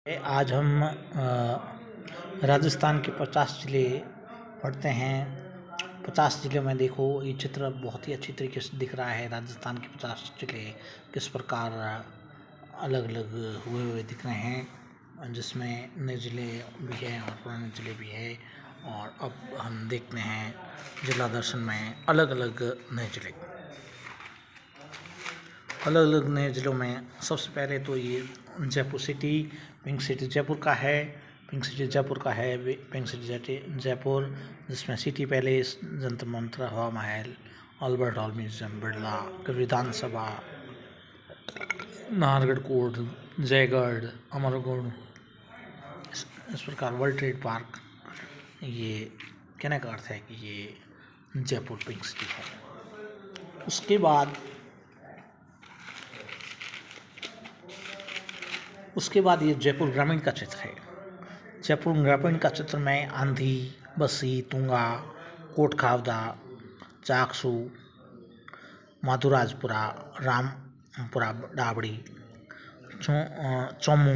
आज हम राजस्थान के 50 ज़िले पढ़ते हैं। 50 ज़िलों में देखो, ये चित्र बहुत ही अच्छी तरीके से दिख रहा है। राजस्थान के 50 ज़िले किस प्रकार अलग अलग हुए हुए दिख रहे हैं, जिसमें नए ज़िले भी हैं और पुराने ज़िले भी है। और अब हम देखते हैं जिला दर्शन में अलग अलग नए ज़िलों में। सबसे पहले तो ये Jaipur city, pink city Jaipur का है। पिंक सिटी जयपुर, जिसमें सिटी पैलेस, जंतर मंतर, हवा महल, अल्बर्ट हॉल म्यूजियम, बिरला विधानसभा, नाहरगढ़ कोर्ट, जयगढ़, अमरगढ़, इस प्रकार वर्ल्ड ट्रेड पार्क। ये कहने का अर्थ है कि ये जयपुर पिंक सिटी है। उसके बाद ये जयपुर ग्रामीण का चित्र है। जयपुर ग्रामीण का चित्र में आंधी, बसी, तुंगा, कोटखावदा, चाकसू, माधुराजपुरा, रामपुरा डाबड़ी, चौमू,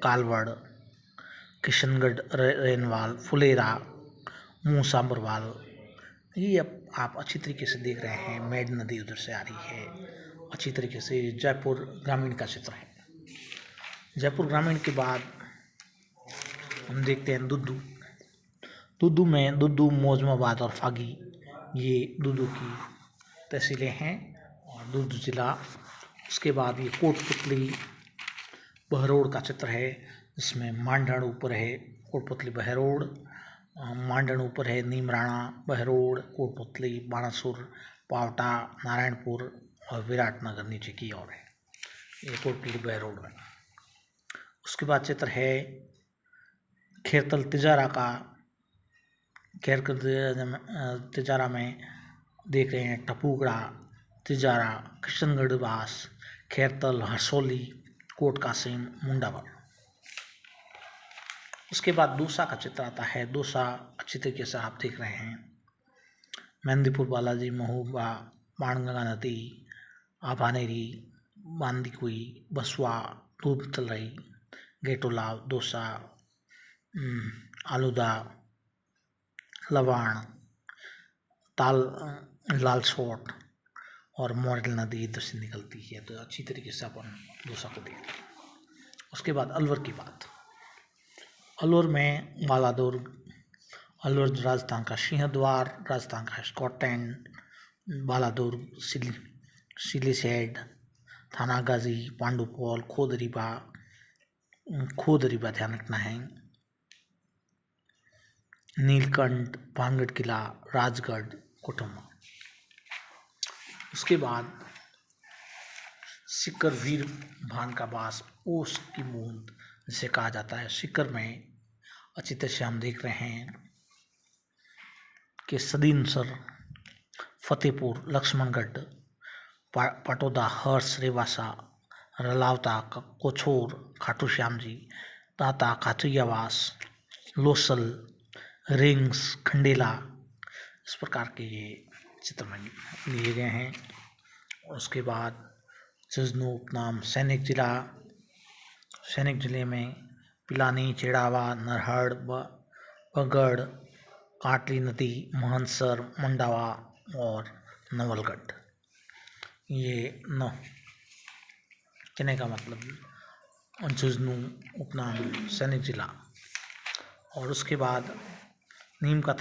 कालवड़, किशनगढ़, रेनवाल, फुलेरा, मूसांबरवाल। ये अब आप अच्छी तरीके से देख रहे हैं। मेड नदी उधर से आ रही है। अच्छी तरीके से जयपुर ग्रामीण का चित्र है। जयपुर ग्रामीण के बाद हम देखते हैं दुद्दू में दुद्दू, मौजमाबाद और फागी, ये दुद्दू की तहसीलें हैं और दुद्दू जिला। उसके बाद ये कोटपुतली बहरोड़ का चित्र है, जिसमें मांडण ऊपर है, कोटपुतली बहरोड़, मांडण ऊपर है, नीमराणा, बहरोड़, कोटपुतली, बाणासुर, पावटा, नारायणपुर और विराटनगर नीचे की ओर है। ये कोटपुतली बहरोड़ में। उसके बाद चित्र है खेरतल तिजारा का। तिजारा में देख रहे हैं टपूगड़ा, तिजारा, किशनगढ़ वास, खेरतल, हरसौली, कोट कासिम, मुंडावर। उसके बाद दूसा का चित्र आता है। दूसा अच्छी तरीके से आप देख रहे हैं। मेहंदीपुर, बालाजी, महुबा, बाणगंगा नदी, आभानेरी, बांदीकुई, बसवा, धूपतलई, गेटोलाव, दौसा, आलूदा, लवाण, लालसोट और मोरल नदी इधर से निकलती है। तो अच्छी तरीके से अपन दौसा को देख रहे हैं। उसके बाद अलवर की बात। अलवर में बालादुर्ग, अलवर राजस्थान का सिंहद्वार, राजस्थान का स्कॉटलैंड, बालादुर्ग, सिलीसेड, थानागाजी, पांडुपोल, खोदरीबा ध्यान रखना है, नीलकंठ, भानगढ़ किला, राजगढ़, कोटमा। उसके बाद सिक्कर, वीर भान का बास, ओस की बूंद जिसे कहा जाता है। सिक्कर में अच्छी तरह से हम देख रहे हैं कि सदीनसर, फतेहपुर, लक्ष्मणगढ़, पटोदा, हर्ष, रेवासा, रलावता, कोछोर, खाटू श्याम जी, ताता, खाचुयावास, लोसल, रिंग्स, खंडेला, इस प्रकार के ये चित्र में लिए गए हैं। उसके बाद झुंझुनू उपनाम, सैनिक जिले में पिलानी, चेड़ावा, नरहड़, बगड़, काटली नदी, महनसर, मंडावा और नवलगढ़। ये कहने का मतलब झुंझुनू उपनाम, सैनिक जिला। और उसके बाद नीम का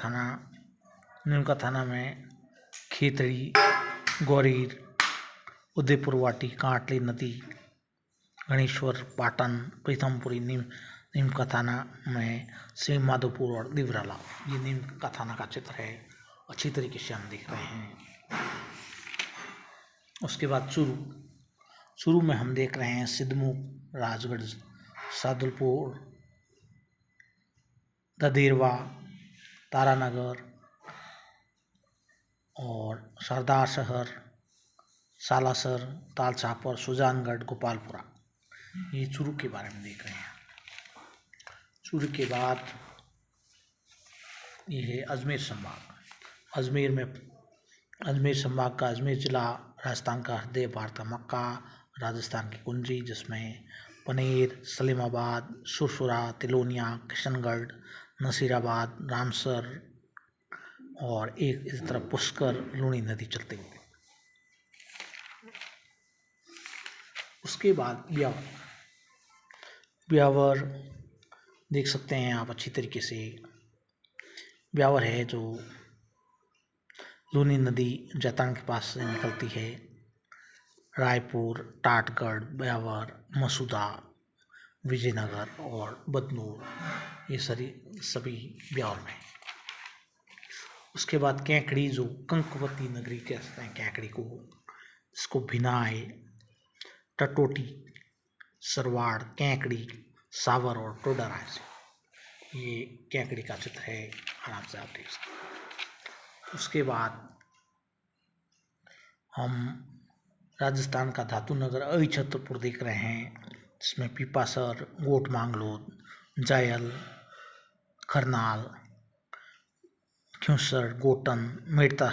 थाना में खेतड़ी, गौरीर, उदयपुर वाटी, काटली नदी, गणेश्वर, पाटन, प्रीतमपुरी। नीम का थाना में श्री माधोपुर और दिवराला। ये नीम का थाना का चित्र है। अच्छी तरीके से हम देख रहे हैं। उसके बाद चूरू में हम देख रहे हैं सिद्धमुख, राजगढ़, सादुलपुर, ददेरवा, तारानगर और सरदार शहर, सालासर, तालछापर, सुजानगढ़, गोपालपुरा। ये चूरू के बारे में देख रहे हैं। चूरू के बाद ये है अजमेर संभाग। अजमेर संभाग का अजमेर जिला, राजस्थान का हृदय, भारत का मक्का, राजस्थान की कुंजी, जिसमें पनेर, सलीमाबाद, सुरसुरा, तिलोनिया, किशनगढ़, नसीराबाद, रामसर और एक इस तरफ पुष्कर, लूणी नदी चलते हुए। उसके बाद ब्यावर देख सकते हैं आप अच्छी तरीके से। ब्यावर है जो लूनी नदी जैतान के पास से निकलती है। रायपुर, टाटगढ़, ब्यावर, मसूदा, विजयनगर और बदनूर ये सभी ब्यावर में। उसके बाद कैकड़ी जो कंकवती नगरी कहते हैं कैकड़ी को, इसको भिनाए, टटोटी, सरवाड़, कैकड़ी, सावर और टोडर से ये कैकड़ी का चित्र है, आराम से आप देख सकते हैं। उसके बाद हम राजस्थान का धातु नगर अहिछत्रपुर देख रहे हैं, जिसमें पीपासर, गोट मांगलोद, जायल, खरनाल, क्यूसर, गोटन, मेड़ता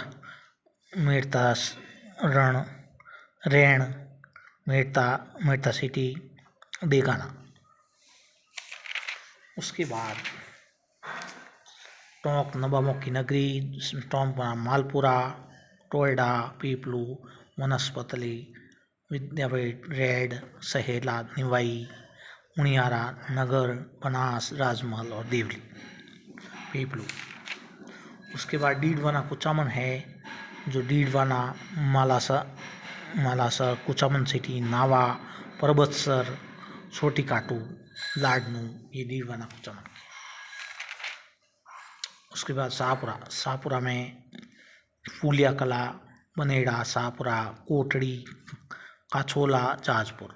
रैण, मेड़ता सिटी, डेगाना। उसके बाद टोंक नवाबों की नगरी, जिसमें टोंक मालपुरा, टोयडा, पीपलू, वनस्पतली, विद्यापीठ, रेड, सहेला, निवाई, उनियारा, नगर, बनास, राजमहल और देवली, पीपलू। उसके बाद डीडवाना कुचामन है, जो डीडवाना, मालासर, कुचामन सिटी, नावा, परबतसर, छोटी काटू, लाडनू, ये डीडवाना कुचामन। उसके बाद शाहपुरा में फूलिया कला, बनेड़ा, शाहपुरा, कोटड़ी, काछोला, जाजपुर।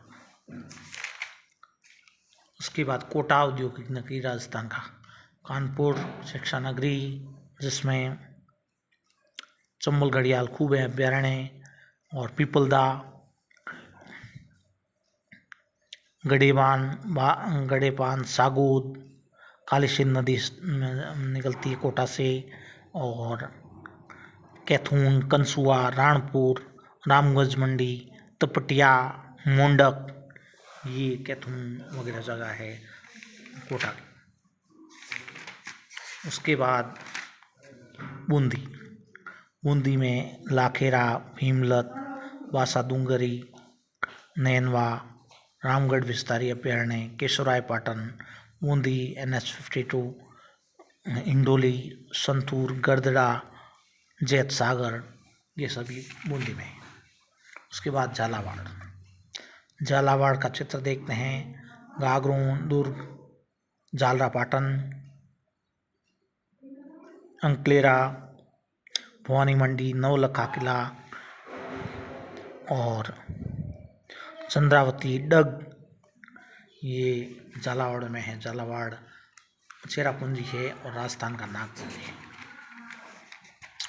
उसके बाद कोटा औद्योगिक नगरी राजस्थान का, कानपुर शिक्षा नगरी, जिसमें चंबल घड़ियाल खूब है, अभ्यारण्य और पीपलदा, गड़ेपान, सागोद, कालीसिंध नदी निकलती है कोटा से, और कैथून, कंसुआ, राणपुर, रामगंज मंडी, तपटिया, मोंडक, ये कैथून वगैरह जगह है कोटा की। उसके बाद बूंदी में लाखेरा, भीमलत, बासादुंगरी, नैनवा, रामगढ़ विस्तारी अभ्यारण्य, केशवराय पाटन, बूंदी, NH-52, इंडोली, संतूर, गरदड़ा, जैत सागर, ये सभी बूंदी में है। उसके बाद झालावाड़ का चित्र देखते हैं। गागरों, दुर्ग, झालरापाटन, अंकलेरा, भवानी मंडी, नवलखा किला और चंद्रावती, डग, ये झालावाड़ में है। झालावाड़ चेरापूंजी है और राजस्थान का नागपुर है।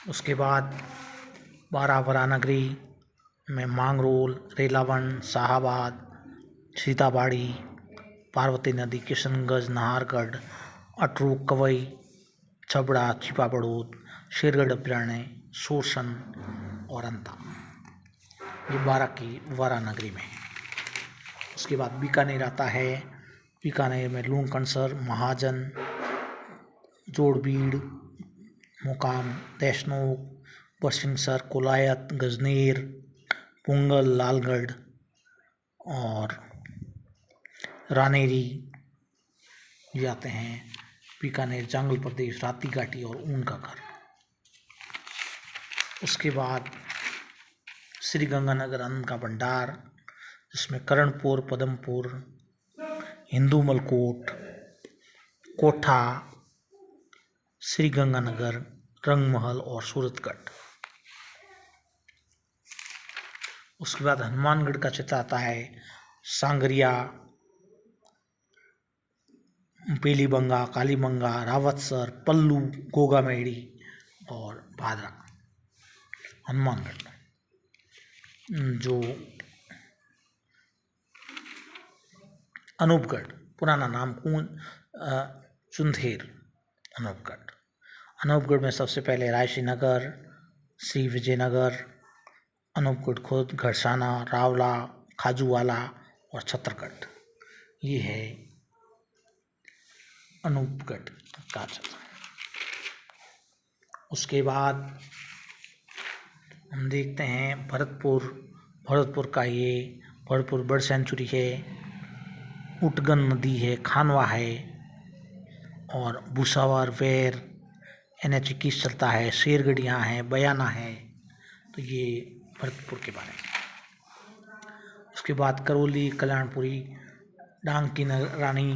उसके बाद बारावरा नगरी में मांगरोल, रेलावन, शाहाबाद, सीताबाड़ी, पार्वती नदी, किशनगंज, नाहरगढ़, अटरू, कवई, छबड़ा, छिपा बड़ौद, शेरगढ़ अभ्यारण्य, शोरसन और अंता, ये वारा नगरी में है। उसके बाद बीकानेर आता है। बीकानेर में लूणकणसर, महाजन, जोड़बीड़, मुकाम, देशनोक, बरसिंहसर, कोलायत, गजनेर, पुंगल, लालगढ़ और रानेरी जाते हैं। बीकानेर जंगल प्रदेश, राती घाटी और ऊन का घर। उसके बाद श्री गंगानगर अन्न का भंडार, जिसमें करणपुर, पदमपुर, हिंदू मलकोट, कोठा, श्री गंगानगर, रंगमहल और सूरतगढ़। उसके बाद हनुमानगढ़ का चित्र आता है। सांगरिया, पीलीबंगा, कालीबंगा, रावतसर, पल्लू, गोगामेड़ी और भादरा। हनुमानगढ़ जो अनूपगढ़, पुराना नाम चुंधेर, अनूपगढ़ में सबसे पहले रायसी नगर, श्री विजयनगर, अनूपगढ़ खुर्द, घरसाना, रावला, खाजूवाला और छतरगढ़, ये है अनूपगढ़ का चित्र। उसके बाद हम देखते हैं भरतपुर का ये भरतपुर बर्ड सेंचुरी है, उटगन नदी है, खानवा है और भूसावर, वेर, NH-21 चलता है, शेरगढ़ यहाँ है, बयाना है। तो ये भरतपुर के बारे में। उसके बाद करौली, कल्याणपुरी, डांग की रानी,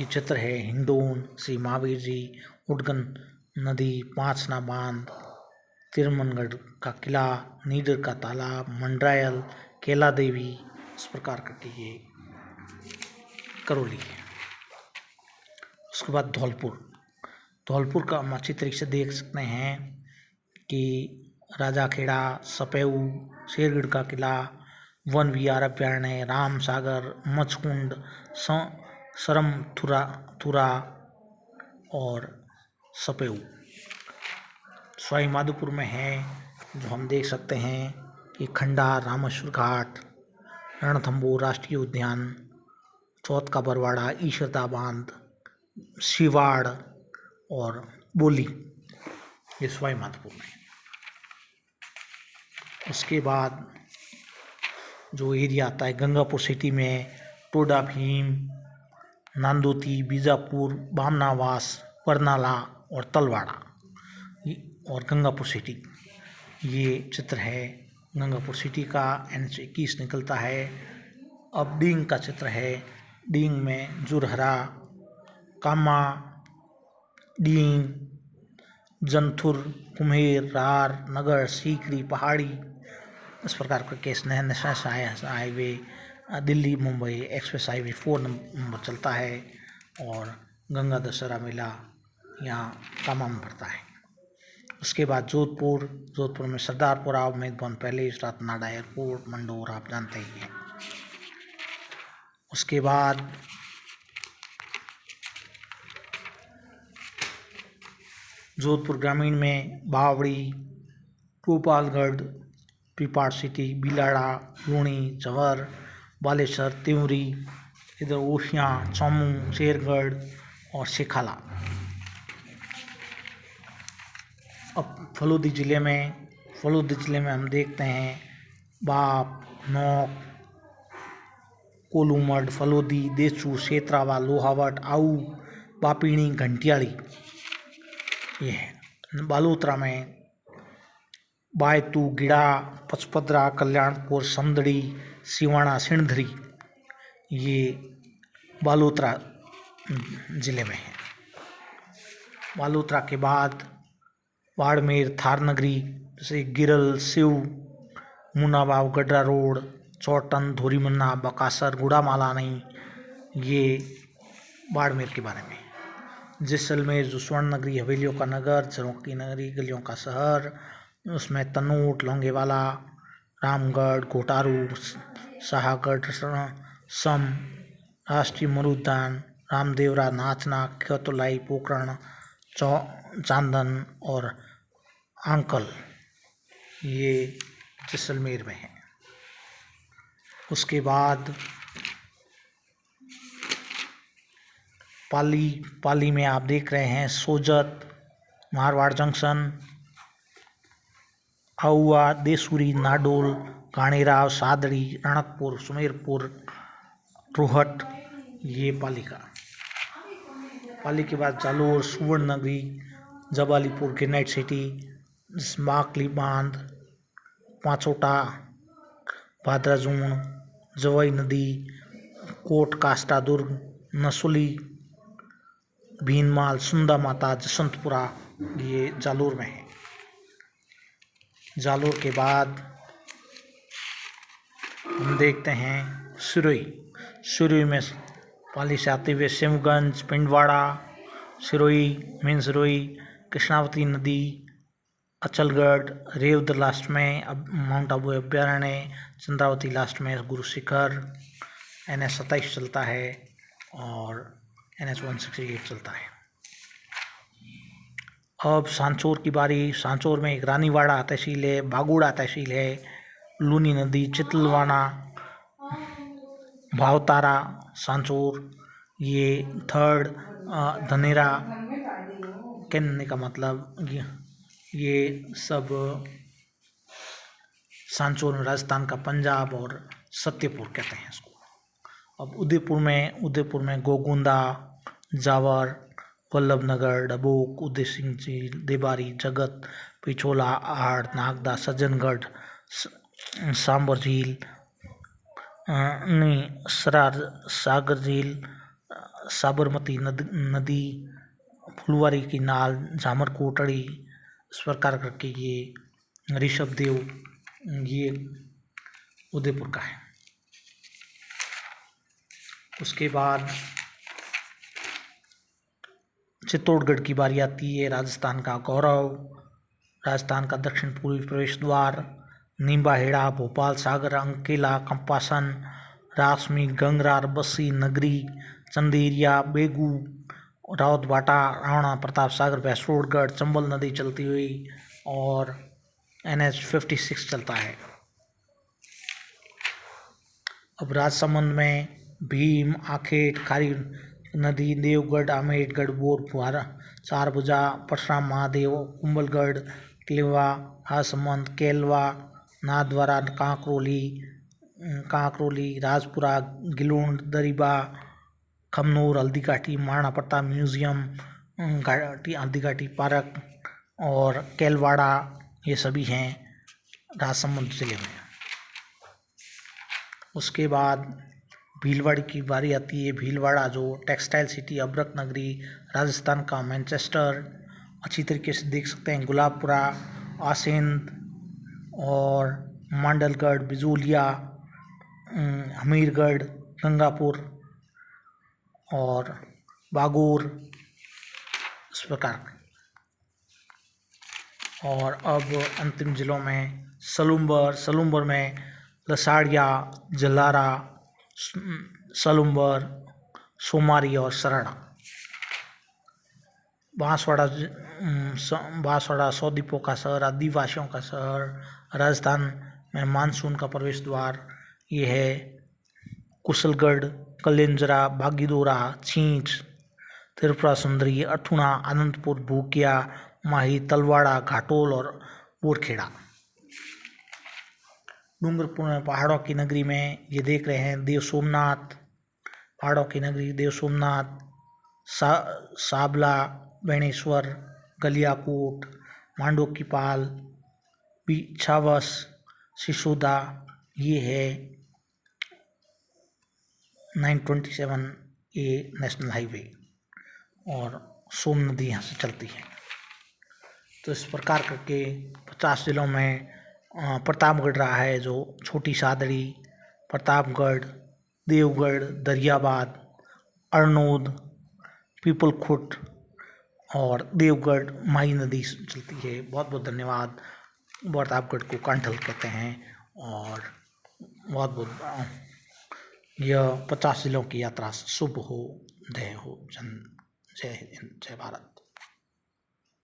ये चित्र है, हिंडोन, श्री महावीर जी, उटगन नदी, पांचना बांध, तिरुमनगढ़ का किला, नीडर का तालाब, मंडरायल, कैला देवी, इस प्रकार करके ये करौली है। उसके बाद धौलपुर का हम अच्छी तरीके से देख सकते हैं कि राजा खेड़ा, सपेऊ, शेरगढ़ का किला, वन विहार अभ्यारण्य, राम सागर, मचकुंड, सरमथुरा और सपेऊ। सवाई माधोपुर में है जो हम देख सकते हैं कि खंडार, रामेश्वर घाट, रणथंभौर राष्ट्रीय उद्यान, चौथ का बरवाड़ा, ईशरदा बांध, शिवाड़ और बोली, ये सवाई माधोपुर में। उसके बाद जो एरिया आता है गंगापुर सिटी में, टोडा भीम, नांदोती, बीजापुर, बामनावास, बरनाला और तलवाड़ा और गंगापुर सिटी, ये चित्र है गंगापुर सिटी का। NH-21 निकलता है। अब डींग का चित्र है। डींग में जुरहरा, कामा, डींग, जंथुर, कुम्हेर, रार, नगर, सीकरी, पहाड़ी, इस प्रकार का case national highway, Delhi Mumbai express highway 4 number चलता है और गंगा दशहरा मेला यहाँ कामा में पड़ता है। उसके बाद जोधपुर में सरदारपुरा, मेदभवन पैलेस, रतनाडा एयरपोर्ट, मंडोर, आप जानते ही हैं। उसके बाद जोधपुर ग्रामीण में बावड़ी, गोपालगढ़, पीपाड़ सिटी, बिलाड़ा, लूणी, जवर, बालेश्वर, त्यूरी, इधर ओशियाँ, चौमू, शेरगढ़ और शेखाला। अब फलोदी जिले में हम देखते हैं बाप, नौक, कोलूमर्ड, फलोदी, देचू, सेतरावा, लोहावट, आऊ, बापीणी, घंटियाड़ी, ये है। बालोतरा में बायतू, गिड़ा, पचपदरा, कल्याणपुर, समदड़ी, सिवाना, सिणधरी, ये बालोतरा जिले में है। बालोतरा के बाद बाड़मेर, थारनगरी, जैसे गिरल, सिव, मुनाबाव, गडरा रोड, चौटन, धोरीमन्ना, बकासर, गुड़ामालानी, ये बाड़मेर के बारे में। जैसलमेर जो स्वर्ण नगरी, हवेलियों का नगर, चरों की नगरी, गलियों का शहर, उसमें तनोट, लौंगेवाला, रामगढ़, घोटारू, शाहगढ़, सम, राष्ट्रीय मरुद्यान, रामदेवरा, नाचना, खेतोलाई, पोखरण, चांदन और आंकल, ये जैसलमेर में है। उसके बाद पाली में आप देख रहे हैं सोजत, मारवाड़ जंक्शन, आउआ, देसूरी, नाडोल, गाणेराव, सादड़ी, रणकपुर, सुमेरपुर, रोहट, ये पाली के बाद जालोर, सुवर्णनगरी, जबालीपुर, ग्रेनाइट सिटी, माकली बांध, पांचोटा, भाद्राजून, जवई नदी, कोट कास्टा दुर्ग, नसुली, भीनमाल, सुंदा माता, जसवंतपुरा, ये जालोर में है। जालोर के बाद हम देखते हैं सिरोही में पाली से आते हुए सिमगंज, पिंडवाड़ा, सिरोही, मेन सिरोही, कृष्णावती नदी, अचलगढ़, रेवदर लास्ट में, अब माउंट आबू अभ्यारण्य, चंद्रावती लास्ट में, गुरु शिखर, NH-27 चलता है और NH-168 चलता है। अब सांचौर की बारी। सांचौर में एक रानीवाड़ा तहसील है, बागुड़ा तहसील है, लूनी नदी, चितलवाना, भावतारा, सांचौर, ये थर्ड धनेरा, कहने का मतलब ये सब सांचौर में राजस्थान का पंजाब और सत्यपुर कहते हैं इसको। अब उदयपुर में गोगुंदा, जावर, वल्लभनगर, डबोक, उदय सिंह झील, देबारी, जगत, पिछोला, आहड़, नागदा, सज्जनगढ़, सांबर झील, सरार, सागर झील, साबरमती नदी, फुलवारी की नाल, झामर कोटड़ी, इस प्रकार करके ये ऋषभ देव ये उदयपुर का है। उसके बाद चित्तौड़गढ़ की बारी आती है। राजस्थान का गौरव, राजस्थान का दक्षिण पूर्वी प्रवेश द्वार, नींबाहेड़ा, भोपाल, सागर, अंकेला, कंपासन, रासमी, गंगरार, बस्सी, नगरी, चंदेरिया, बेगू, रावतबाटा, राणा प्रताप सागर, भैंसरोडगढ़, चंबल नदी चलती हुई और NH 56 चलता है। अब राजसमंद में भीम, आखेट, खारी नदी, देवगढ़, आमेरगढ़, बोरफुहारा, चारभुजा, परशुराम महादेव, कुंभलगढ़, किलेवा, राजसमंद, केलवा, नाथद्वारा, कांकरोली, राजपुरा, गिलोंड, दरीबा, खमनोर, हल्दीघाटी, महाराणा प्रताप म्यूजियम, हल्दीघाटी पार्क और केलवाड़ा, ये सभी हैं राजसमंद जिले में। उसके बाद भीलवाड़ा की बारी आती है। भीलवाड़ा जो टेक्सटाइल सिटी, अब्रक नगरी, राजस्थान का मैनचेस्टर, अच्छी तरीके से देख सकते हैं। गुलाबपुरा, आसिंद और मांडलगढ़, बिजूलिया, हमीरगढ़, गंगापुर और बागोर, इस प्रकार। और अब अंतिम जिलों में सलूम्बर में लसाड़िया, जलारा, सलूम्बर, सोमारी और सराड़ा। बांसवाड़ा सौदीपों का शहर, आदिवासियों का शहर, राजस्थान में मानसून का प्रवेश द्वार ये है। कुशलगढ़, कलेंजरा, बागीदोरा, छींच, त्रिपुरा सुंदरी, अठुणा, आनंदपुर, भूकिया, माही, तलवाड़ा, घाटोल और बोरखेड़ा। डूंगरपुर में पहाड़ों की नगरी में ये देख रहे हैं देव सोमनाथ, पहाड़ों की नगरी देव सोमनाथ, साबला, बेणेश्वर, गलियाकोट, मांडो की पाल, पिछावस, सिसोदा, ये है 927A नेशनल हाईवे और सोम नदी यहाँ से चलती है। तो इस प्रकार करके 50 जिलों में प्रतापगढ़ रहा है, जो छोटी सादड़ी, प्रतापगढ़, देवगढ़, दरियाबाद, अरनोद, पीपलखुट और देवगढ़ माही नदी चलती है। बहुत बहुत धन्यवाद। प्रतापगढ़ को कांठल कहते हैं और बहुत बहुत यह 50 जिलों की यात्रा शुभ हो, जय हो, जय हिंद, जय भारत।